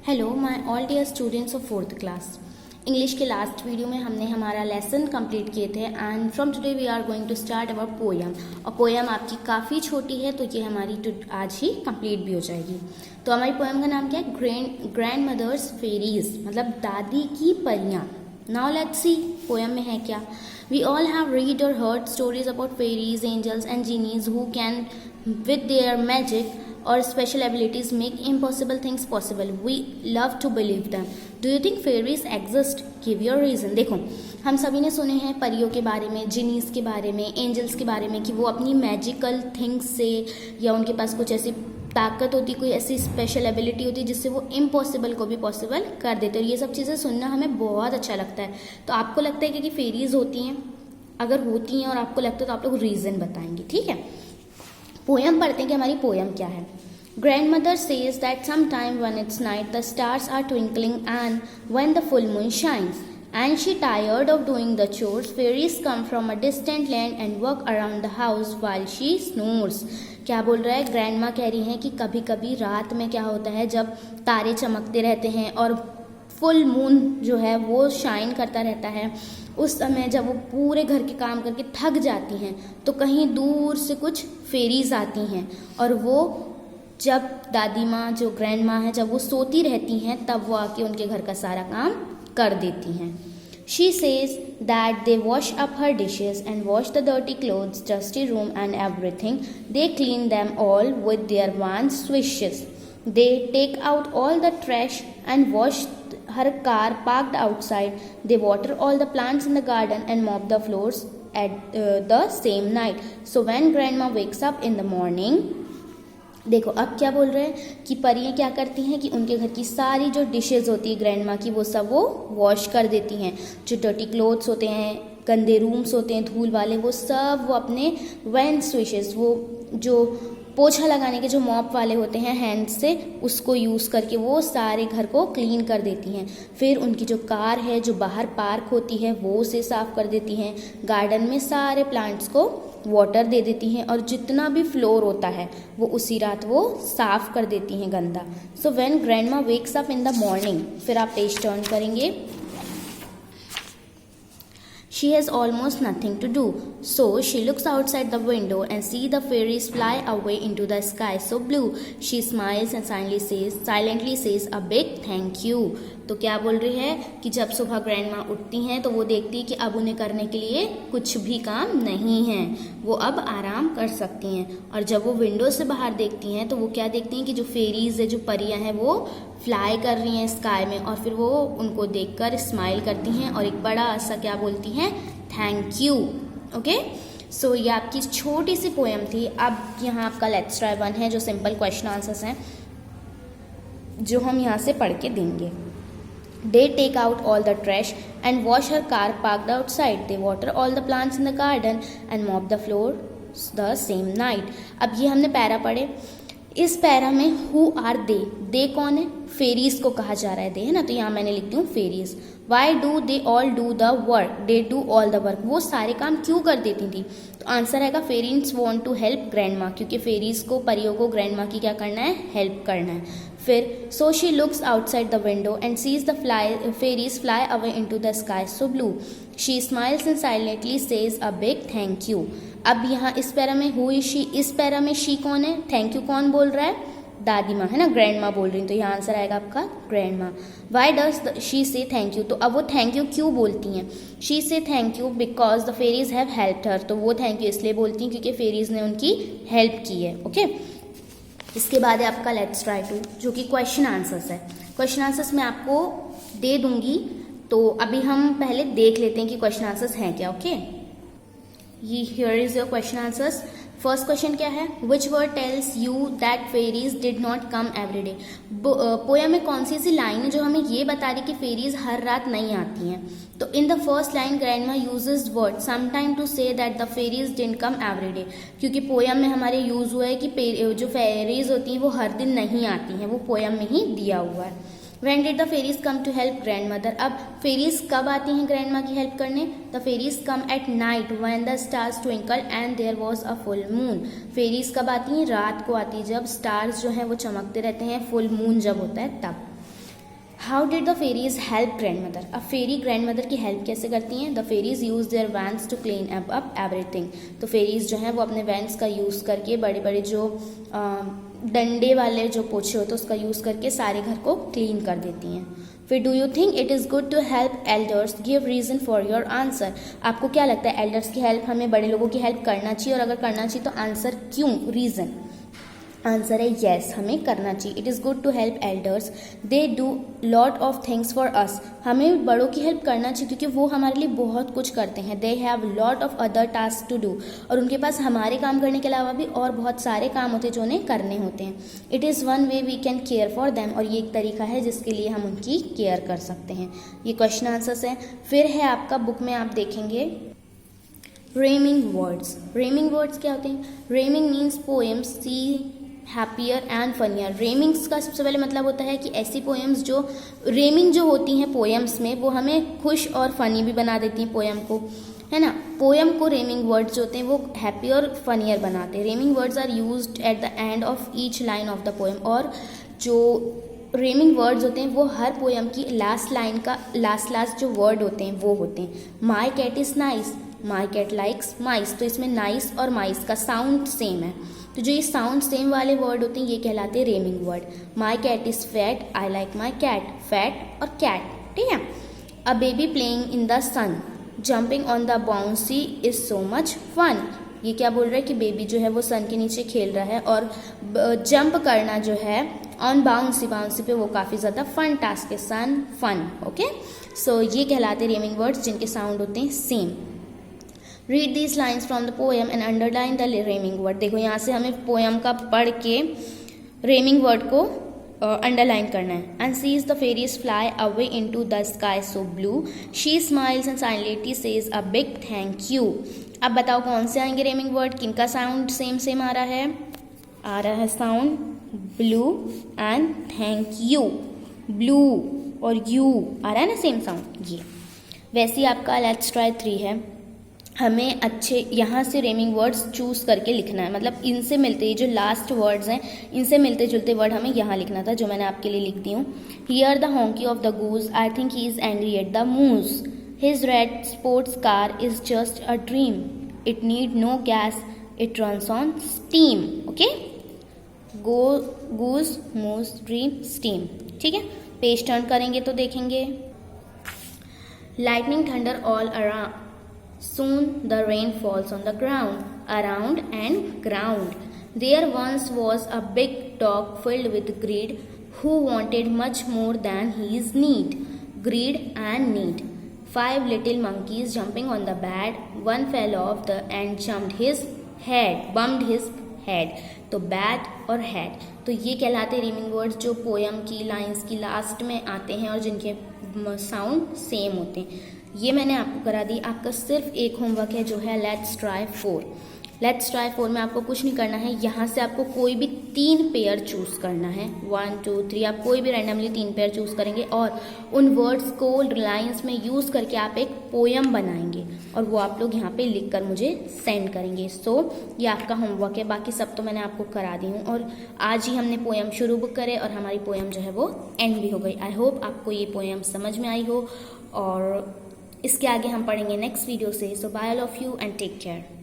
Hello my all dear students of fourth class. English के last video में हमने हमारा लेसन कंप्लीट किए थे and from today we are going to start our poem. और poem आपकी काफ़ी छोटी है तो ये हमारी आज ही कंप्लीट भी हो जाएगी। तो हमारी पोयम का नाम क्या है? ग्रैंड मदर्स फेरीज, मतलब दादी की परियाँ। नाउ लेट्स सी पोयम में है क्या। We all have read or heard stories about fairies, angels and genies who can with their magic or special abilities make impossible things possible. We love to believe them. Do you think fairies exist? Give your reason. देखो, हम सभी ने सुने हैं परियों के बारे में, जिनीस के बारे में, एंजल्स के बारे में कि वो अपनी मैजिकल थिंग्स से या उनके पास कुछ ऐसी ताकत होती, कोई ऐसी स्पेशल एबिलिटी होती जिससे वो इम्पॉसिबल को भी पॉसिबल कर देते। और ये सब चीज़ें सुनना हमें बहुत अच्छा लगता है। तो आपको लगता है कि फेरीज होती हैं? अगर होती हैं और आपको लगता है तो आप लोग रीज़न बताएंगे, ठीक है। पोयम पढ़ते हैं कि हमारी पोयम क्या है। Grandmother says that sometime when it's night the stars are twinkling and when the full moon shines and she tired of doing the chores, fairies come from a distant land and work around the house while she snores. क्या बोल रहा है? Grand माँ कह रही हैं कि कभी कभी रात में क्या होता है, जब तारे चमकते रहते हैं और फुल मून जो है वो शाइन करता रहता है, उस समय जब वो पूरे घर के काम करके थक जाती हैं तो कहीं दूर से कुछ फेरीज आती हैं और वो जब दादी माँ जो ग्रैंड माँ है जब वो सोती रहती हैं तब वो आके उनके घर का सारा काम कर देती हैं। She says that they wash up her dishes and wash the dirty clothes, dusty room and everything. They clean them all with their wand swishes. They take out all the trash and wash her car parked outside. They water all the plants in the garden and mop the floors at the same night. So when grandma wakes up in the morning, देखो अब क्या बोल रहे हैं कि परियां क्या करती हैं कि उनके घर की सारी जो डिशेज होती है ग्रैंड माँ की वो सब वो वॉश कर देती हैं। जो डर्टी क्लोथ्स होते हैं, गंदे रूम्स होते हैं धूल वाले, वो सब वो अपने वैन स्विशेस, वो जो पोछा लगाने के जो मॉप वाले होते हैं हैंड से, उसको यूज़ करके वो सारे घर को क्लीन कर देती हैं। फिर उनकी जो कार है जो बाहर पार्क होती है वो उसे साफ़ कर देती हैं। गार्डन में सारे प्लांट्स को वाटर दे देती हैं और जितना भी फ्लोर होता है वो उसी रात वो साफ़ कर देती हैं गंदा। So when grandma wakes up in the morning, फिर आप पेज टर्न करेंगे। She has almost nothing to do, so she looks outside the window and sees the fairies fly away into the sky so blue. She smiles and silently says a big thank you. तो क्या बोल रही है कि जब सुबह grand माँ उठती हैं तो वो देखती है कि अब उन्हें करने के लिए कुछ भी काम नहीं है, वो अब आराम कर सकती हैं। और जब वो विंडो से बाहर देखती हैं तो वो क्या देखती हैं कि जो फेरीज है, जो परियां हैं, वो फ्लाई कर रही हैं स्काई में। और फिर वो उनको देखकर स्माइल करती हैं और एक बड़ा सा क्या बोलती हैं, थैंक यू। ओके, सो ये आपकी छोटी सी पोएम थी। अब यहाँ आपका लेट्स ट्राई वन है जो सिंपल क्वेश्चन आंसर्स हैं जो हम यहाँ से पढ़ के देंगे। They take out all the trash and wash her car parked outside. They water all the plants in the garden and mop the floor the same night. अब ये हमने पैरा पढ़े। इस पैरा में हु आर दे, दे कौन है? Fairies को कहा जा रहा है, दे है ना, तो यहाँ मैंने लिखती हूँ fairies. Why do they all do the work, they do all the work, वो सारे काम क्यों कर देती थी? तो आंसर आएगा fairies want to help grandma, क्योंकि फेरीज को, परियों को ग्रैंड माँ की क्या करना है, हेल्प करना है। फिर so she looks outside the window and sees the fairies fly away into the sky so blue. She smiles and silently says a big thank you. अब यहाँ इस पैरा में हु इज शी, इस para में she कौन है, thank you कौन बोल रहा है, दादी माँ है ना, ग्रैंड माँ बोल रही है, तो यहाँ आंसर आएगा आपका ग्रैंड माँ। Why does she says thank you, तो अब वो थैंक यू क्यों बोलती हैं? She says thank you because the fairies have helped her, तो वो थैंक यू इसलिए बोलती हैं क्योंकि फेरीज ने उनकी हेल्प की है। ओके, इसके बाद है आपका लेट्स ट्राई टू जो कि क्वेश्चन आंसर्स है। क्वेश्चन आंसर्स मैं आपको दे दूंगी, तो अभी हम पहले देख लेते हैं कि क्वेश्चन आंसर्स हैं क्या। ओके, ये here is your question answers. First question क्या है? Which word tells you that fairies did not come every day. Poem में कौन सी ऐसी लाइन है जो हमें ये बता रही कि फेरीज हर रात नहीं आती हैं? तो in the first line grandma uses word sometime to say that the fairies didn't come every day, क्योंकि पोयम में हमारे यूज हुआ है कि जो फेरीज होती हैं वो हर दिन नहीं आती हैं, वो पोयम में ही दिया हुआ है। When did the fairies come to help grandmother? अब फेरीज कब आती हैं ग्रैंड माँ की हेल्प करने? The fairies come at night when the stars twinkle and there was a full moon. Fairies कब आती हैं? रात को आती है जब स्टार्स जो हैं वो चमकते रहते हैं, फुल मून जब होता है तब। How did the fairies help grandmother. अब फेरी ग्रैंड मदर की हेल्प कैसे करती हैं। The fairies use their wands to clean up everything. तो फेरीज जो हैं वो अपने वैंस का यूज़ करके बड़े बड़े जो डंडे वाले जो पोछे होते हैं उसका यूज़ करके सारे घर को क्लीन कर देती हैं। फिर do you think it is good to help elders, give reason for your answer. आपको क्या लगता है एल्डर्स की हेल्प, हमें बड़े लोगों की हेल्प करना चाहिए, और अगर करना चाहिए तो आंसर क्यों, रीज़न। आंसर है येस, हमें करना चाहिए। It is good to help elders, they do lot of things for us. हमें बड़ों की हेल्प करना चाहिए क्योंकि वो हमारे लिए बहुत कुछ करते हैं। They have lot of other task to do, और उनके पास हमारे काम करने के अलावा भी और बहुत सारे काम होते हैं जो उन्हें करने होते हैं। It is one way we can care for them, और ये एक तरीका है जिसके लिए हम उनकी केयर कर सकते हैं। ये क्वेश्चन आंसर्स हैं। फिर है आपका बुक में आप देखेंगे रेमिंग वर्ड्स। रेमिंग वर्ड्स क्या होते हैं। Rhyming means poems see happier and funnier. Rhymings का सबसे पहले मतलब होता है कि ऐसी पोएम्स जो रेमिंग जो होती हैं पोएम्स में वो हमें खुश और फनी भी बना देती हैं पोएम को, है ना। पोएम को रेमिंग वर्ड्स जो होते हैं वो हैप्पी और फनियर बनाते हैं। Rhyming words are used at the end of each line of the poem, और जो रेमिंग वर्ड्स होते हैं वो हर पोएम की लास्ट लाइन का लास्ट जो वर्ड होते हैं वो होते हैं। My cat is nice, my cat likes mice. तो इसमें नाइस और माइस का साउंड सेम है, तो जो ये साउंड सेम वाले वर्ड होते हैं ये कहलाते हैं rhyming word. My cat is fat, I like my cat, fat और कैट, ठीक है। A baby playing in the sun, jumping on the bouncy is so much fun. ये क्या बोल रहा है कि बेबी जो है वो सन के नीचे खेल रहा है, और जंप करना जो है ऑन बाउंसी पे वो काफ़ी ज़्यादा फन टास्क है। सन फन, ओके। सो ये कहलाते हैं रेमिंग वर्ड्स जिनके साउंड होते हैं same. Read these lines from the poem and underline the रेमिंग word. देखो यहाँ से हमें पोएम का पढ़ के रेमिंग वर्ड को अंडरलाइन करना है। And sees the fairies fly away into the sky so blue, she smiles and silently says a big thank you. अब बताओ कौन से आएंगे रेमिंग वर्ड, किनका साउंड सेम आ रहा है sound blue and thank you. Blue और यू आ रहा है ना सेम साउंड। ये वैसे ही आपका लेट्स ट्राई 3 है। हमें अच्छे यहाँ से रेमिंग वर्ड्स चूज़ करके लिखना है, मतलब इनसे मिलते जो लास्ट वर्ड्स हैं इनसे मिलते जुलते वर्ड हमें यहाँ लिखना था, जो मैंने आपके लिए लिख दी हूँ। Hear the honky of the goose, I think he is angry at the moose, his red sports car is just a dream, it need no gas, it runs on steam. Okay, goose moose dream steam, ठीक है। Page turn करेंगे तो देखेंगे lightning thunder all around, soon the rain falls on the ground, around and ground. There once was a big dog filled with greed, who wanted much more than his need. Greed and need. 5 little monkeys jumping on the bed, one fell off and bumped his head. तो bad और head, तो ये कहलाते reaming words जो poem की lines की last में आते हैं और जिनके साउंड सेम होते हैं। ये मैंने आपको करा दी। आपका सिर्फ एक होमवर्क है जो है लेट्स ट्राई 4। लेट्स ट्राई 4 में आपको कुछ नहीं करना है, यहाँ से आपको कोई भी 3 पेयर चूज़ करना है। 1 2 3 आप कोई भी रैंडमली 3 पेयर चूज़ करेंगे और उन वर्ड्स को लाइंस में यूज़ करके आप एक पोएम बनाएंगे और वो आप लोग यहाँ पे लिख कर मुझे सेंड करेंगे। सो ये आपका होमवर्क है, बाकी सब तो मैंने आपको करा दी हूँ और आज ही हमने पोएम शुरू करे और हमारी पोएम जो है वो एंड भी हो गई। आई होप आपको ये पोएम समझ में आई हो और इसके आगे हम पढ़ेंगे नेक्स्ट वीडियो से। So bye all of you and take care.